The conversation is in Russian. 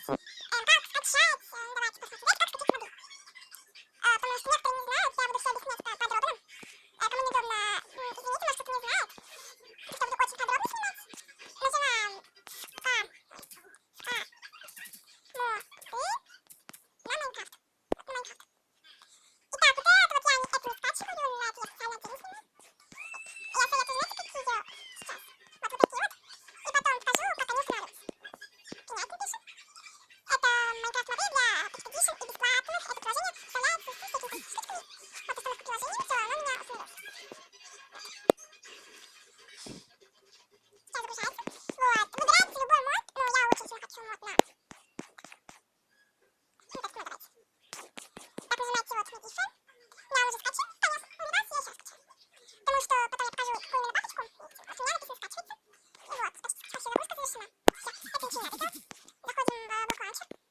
Как скачать? Давайте посмотрим. Как скачать модель. Потому что некоторые не знают, я буду все объяснять подробно. Кому неудобно, извините, может кто-то не знает. Кто будет очень подробно снимать. Нажимаем на Майнкрафт. На Майнкрафт. Итак, вот это вот я это не скачиваю, на это я специально отдельно сниму. Я советую, знаете, какие видео сейчас? Вот такие вот. И потом покажу, как они устанавливаются. Понятно пишем? Это Minecraft модель для Expedition и бесплатных. Это приложение вставляется с всякими штучками. Вот установка приложения, все, оно у меня установилось. Сейчас загружается. Вот. Выбирается любой мод, но я очень сильно хочу мод на... Вот так, давайте. Так, нажимаете вот Edition. Я уже скачал, конечно, он раз, я сейчас скачаю. Потому что потом я покажу, какую именно папочку. Вот у меня написано скачивается. Вот, почти загрузка завершена. Все, это ничего не надо делать. Заходим в блок лаунчер.